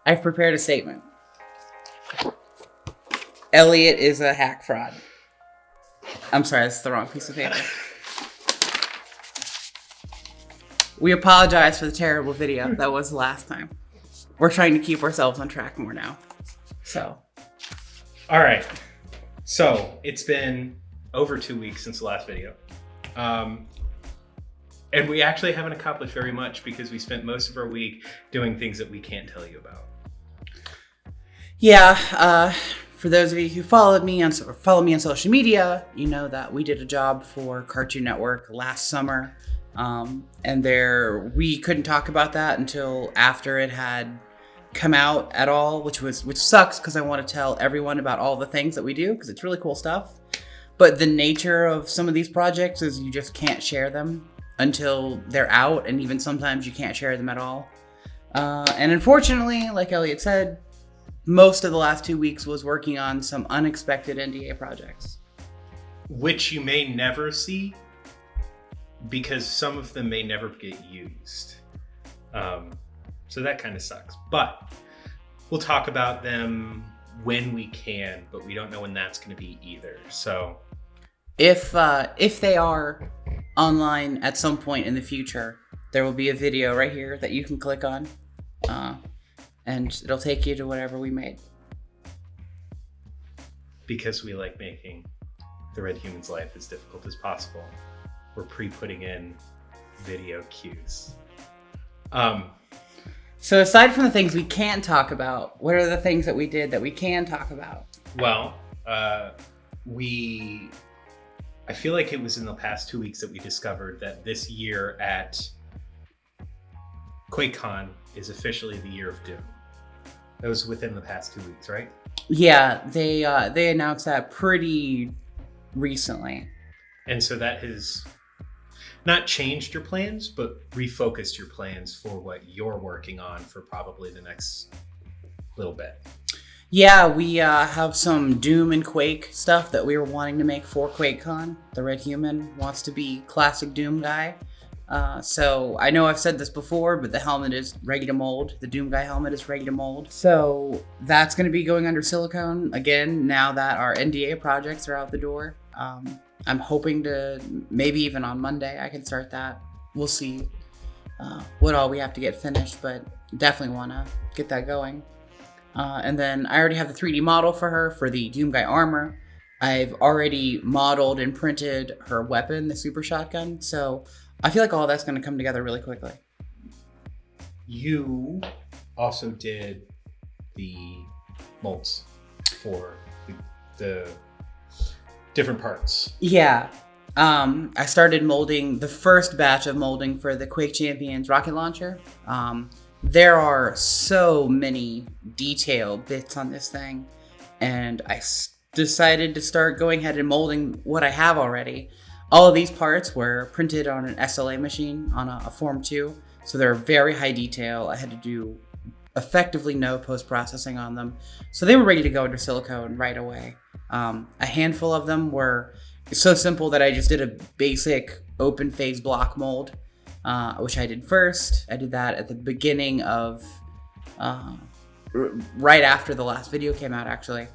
I've prepared a statement. Elliot is a hack fraud. I'm sorry, that's the wrong piece of paper. We apologize for the terrible video that was last time. We're trying to keep ourselves on track more now. So. All right. So it's been over 2 weeks since the last video. And we actually haven't accomplished very much because we spent most of our week doing things that we can't tell you about. Yeah, for those of you who follow me on social media, you know that we did a job for Cartoon Network last summer. And we couldn't talk about that until after it had come out at all, which sucks because I want to tell everyone about all the things that we do because it's really cool stuff. But the nature of some of these projects is you just can't share them until they're out, and even sometimes you can't share them at all. And unfortunately, like Elliot said, most of the last 2 weeks was working on some unexpected NDA projects. Which you may never see, because some of them may never get used. So that kind of sucks. But we'll talk about them when we can, but we don't know when that's going to be either. So if they are online at some point in the future, there will be a video right here that you can click on, and it'll take you to whatever we made. Because we like making the Red Human's life as difficult as possible, we're pre-putting in video cues. So aside from the things we can't talk about, what are the things that we did that we can talk about? Well, I feel like it was in the past 2 weeks that we discovered that this year at QuakeCon is officially the year of Doom. That was within the past 2 weeks, right? Yeah, they announced that pretty recently. And so that has not changed your plans, but refocused your plans for what you're working on for probably the next little bit. Yeah, we have some Doom and Quake stuff that we were wanting to make for QuakeCon. The Red Human wants to be classic Doom guy. So I know I've said this before, but the helmet is ready to mold. The Doom guy helmet is ready to mold. So that's going to be going under silicone again now that our NDA projects are out the door. I'm hoping to, maybe even on Monday, I can start that. We'll see what all we have to get finished, but definitely want to get that going. And then I already have the 3D model for her for the Doom Guy armor. I've already modeled and printed her weapon, the super shotgun. So I feel like all that's going to come together really quickly. You also did the molds for the different parts. Yeah. I started molding the first batch of molding for the Quake Champions rocket launcher. There are so many detailed bits on this thing, and I decided to start going ahead and molding what I have already. All of these parts were printed on an SLA machine on a Form 2, so they're very high detail. I had to do effectively no post-processing on them, so they were ready to go into silicone right away. A handful of them were so simple that I just did a basic open phase block mold, which I did first. I did that at the beginning of, right after the last video came out, actually.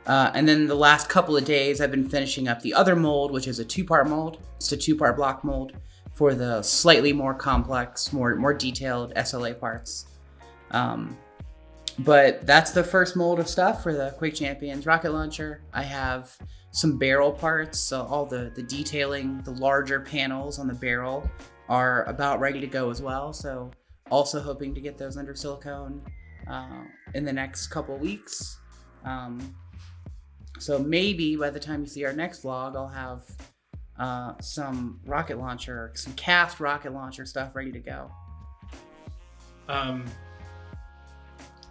And then the last couple of days, I've been finishing up the other mold, which is a 2-part mold. It's a 2-part block mold for the slightly more complex, more detailed SLA parts. But that's the first mold of stuff for the Quake Champions rocket launcher. I have some barrel parts, so all the detailing, the larger panels on the barrel are about ready to go as well. So also hoping to get those under silicone in the next couple of weeks. So maybe by the time you see our next vlog, I'll have some rocket launcher, some cast rocket launcher stuff ready to go.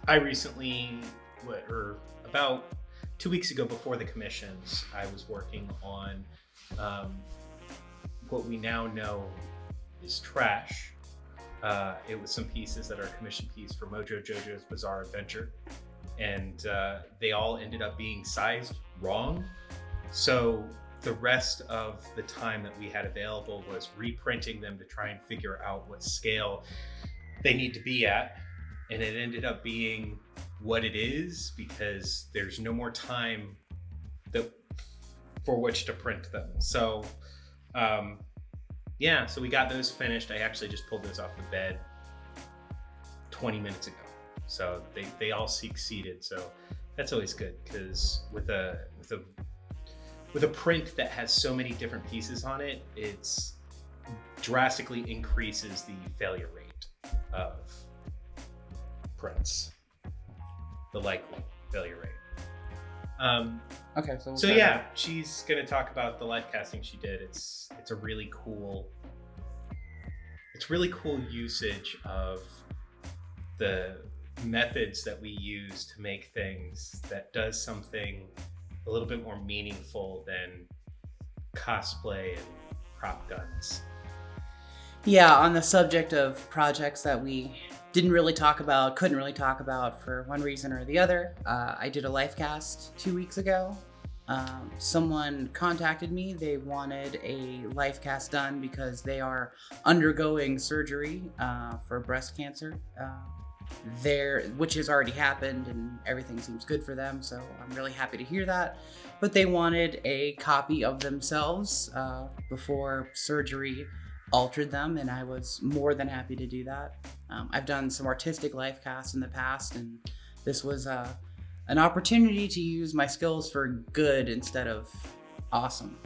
I recently, about 2 weeks ago before the commissions, I was working on what we now know is trash. It was some pieces that are commission piece for Mojo Jojo's Bizarre Adventure, and they all ended up being sized wrong. So the rest of the time that we had available was reprinting them to try and figure out what scale they need to be at. and it ended up being what it is because there's no more time for which to print them. So so we got those finished. I actually just pulled those off the bed 20 minutes ago. So they all succeeded. So that's always good because with a print that has so many different pieces on it, it's drastically increases the failure rate of prints, the likely failure rate. Okay, so yeah, she's gonna talk about the live casting she did. It's a really cool usage of the methods that we use to make things that does something a little bit more meaningful than cosplay and prop guns. Yeah, on the subject of projects that we couldn't really talk about for one reason or the other, I did a life cast 2 weeks ago. Someone contacted me. They wanted a life cast done because they are undergoing surgery for breast cancer, which has already happened and everything seems good for them. So I'm really happy to hear that. But they wanted a copy of themselves before surgery altered them, and I was more than happy to do that. I've done some artistic life casts in the past, and this was an opportunity to use my skills for good instead of awesome.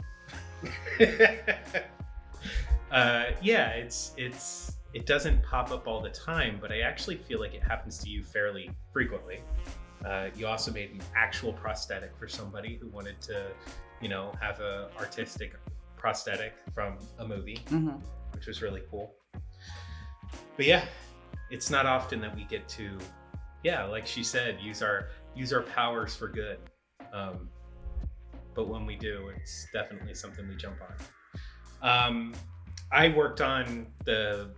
It doesn't pop up all the time, but I actually feel like it happens to you fairly frequently. You also made an actual prosthetic for somebody who wanted to, have a artistic prosthetic from a movie, which was really cool. But yeah, it's not often that we get to, like she said, use our powers for good. But when we do, it's definitely something we jump on. I worked on the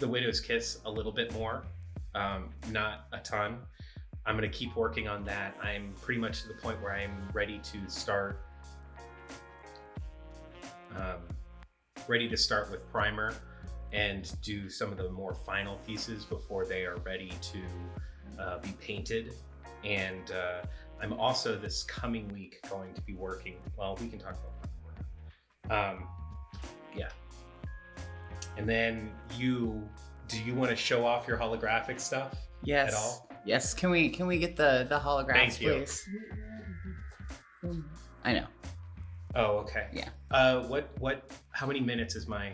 Widow's Kiss a little bit more, not a ton. I'm gonna keep working on that. I'm pretty much to the point where I'm ready to start with primer and do some of the more final pieces before they are ready to be painted. And I'm also this coming week going to be working. Well, we can talk about that more. And then do you want to show off your holographic stuff? Yes. At all? Yes. Can we get the holographics, Thank you. please? I know. Oh, okay. Yeah. How many minutes is my?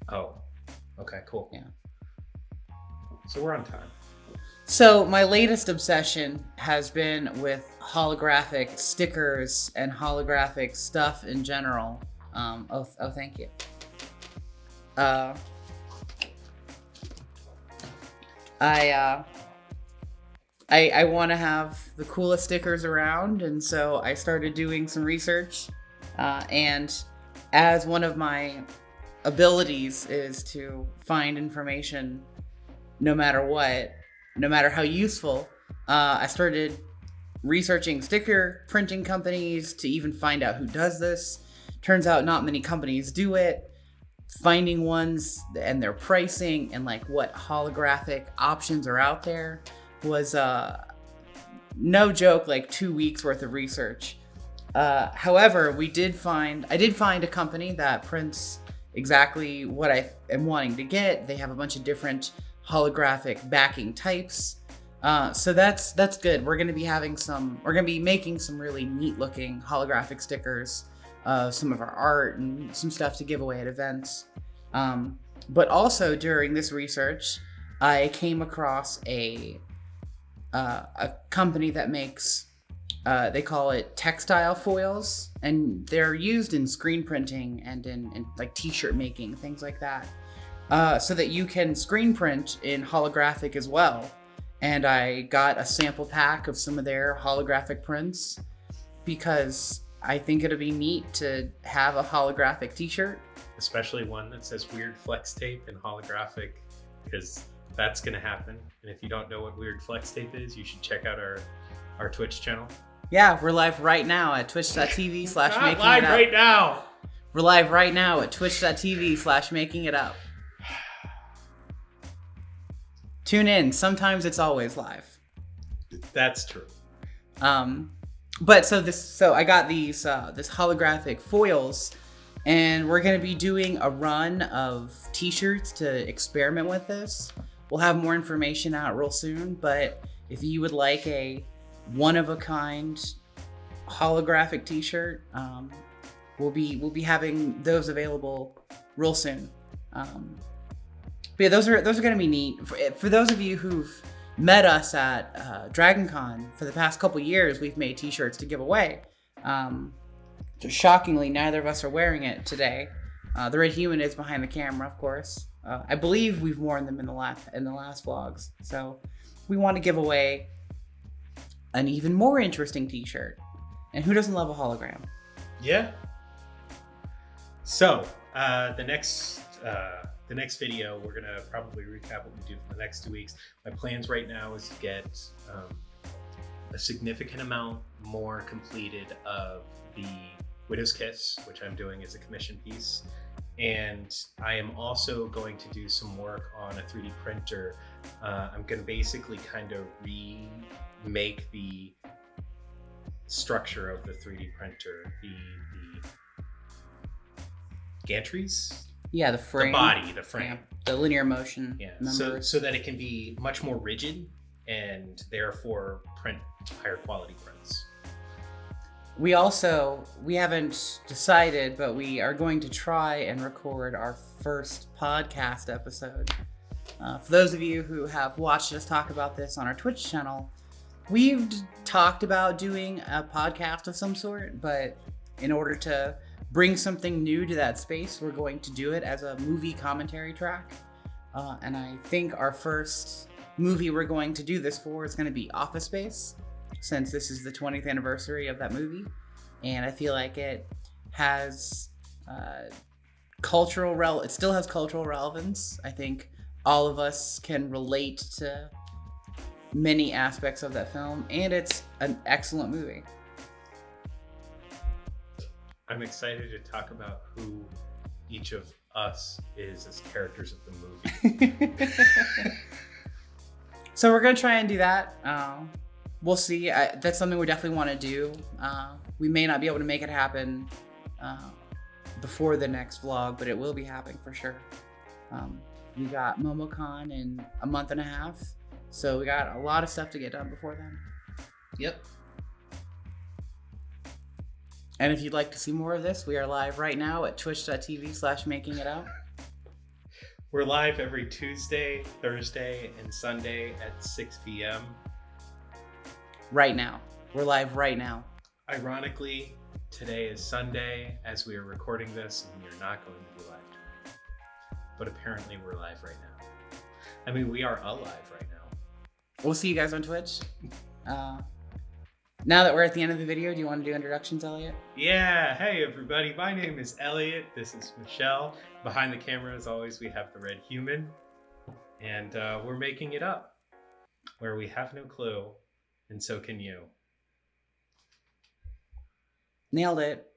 Oh, okay, cool. Yeah. So we're on time. So my latest obsession has been with holographic stickers and holographic stuff in general. Thank you. I want to have the coolest stickers around, and so I started doing some research. And as one of my abilities is to find information no matter what, no matter how useful, I started researching sticker printing companies to even find out who does this. Turns out not many companies do it. Finding ones and their pricing and like what holographic options are out there was no joke, like 2 weeks worth of research. However, I did find a company that prints exactly what I am wanting to get. They have a bunch of different holographic backing types. So that's good. We're gonna be making some really neat looking holographic stickers, some of our art and some stuff to give away at events. But also during this research, I came across a company that makes, they call it textile foils, and they're used in screen printing and in like t-shirt making, things like that. So that you can screen print in holographic as well. And I got a sample pack of some of their holographic prints because I think it'll be neat to have a holographic t-shirt. Especially one that says Weird Flex Tape and holographic, because that's going to happen. And if you don't know what Weird Flex Tape is, you should check out our Twitch channel. Yeah, we're live right now at twitch.tv/making live right now. We're live right now at twitch.tv/making it up. Tune in. Sometimes it's always live. That's true. But so I got these this holographic foils, and we're gonna be doing a run of t-shirts to experiment with this. We'll have more information out real soon, but if you would like a one-of-a-kind holographic t-shirt, we'll be having those available real soon. But yeah, those are gonna be neat. For those of you who've met us at Dragon Con for the past couple years, we've made t-shirts to give away. Just shockingly, neither of us are wearing it today. The Red Human is behind the camera, of course. I believe we've worn them in the last vlogs. So we want to give away an even more interesting t-shirt. And who doesn't love a hologram? Yeah. So the next video, we're gonna probably recap what we do for the next 2 weeks. My plans right now is to get a significant amount more completed of the Widow's Kiss, which I'm doing as a commission piece. And I am also going to do some work on a 3D printer. I'm going to basically kind of remake the structure of the 3D printer, the gantries. Yeah, the frame. The frame. Yeah, the linear motion. Yeah, members. so that it can be much more rigid and therefore print higher quality prints. We haven't decided, but we are going to try and record our first podcast episode. For those of you who have watched us talk about this on our Twitch channel, we've talked about doing a podcast of some sort, but in order to bring something new to that space, we're going to do it as a movie commentary track. And I think our first movie we're going to do this for is going to be Office Space, since this is the 20th anniversary of that movie. And I feel like it has it still has cultural relevance. I think all of us can relate to many aspects of that film, and it's an excellent movie. I'm excited to talk about who each of us is as characters of the movie. So we're gonna try and do that. We'll see. That's something we definitely want to do. We may not be able to make it happen before the next vlog, but it will be happening for sure. We got MomoCon in a month and a half, so we got a lot of stuff to get done before then. Yep. And if you'd like to see more of this, we are live right now at twitch.tv/makingitout. We're live every Tuesday, Thursday, and Sunday at 6 p.m. Right now. We're live right now. Ironically, today is Sunday as we are recording this, and we are not going to be live tonight. But apparently we're live right now. I mean, we are alive right now. We'll see you guys on Twitch. Now that we're at the end of the video, do you want to do introductions, Elliot? Yeah, hey everybody, my name is Elliot, this is Michelle. Behind the camera, as always, we have the Red Human. And we're making it up, where we have no clue, and so can you. Nailed it.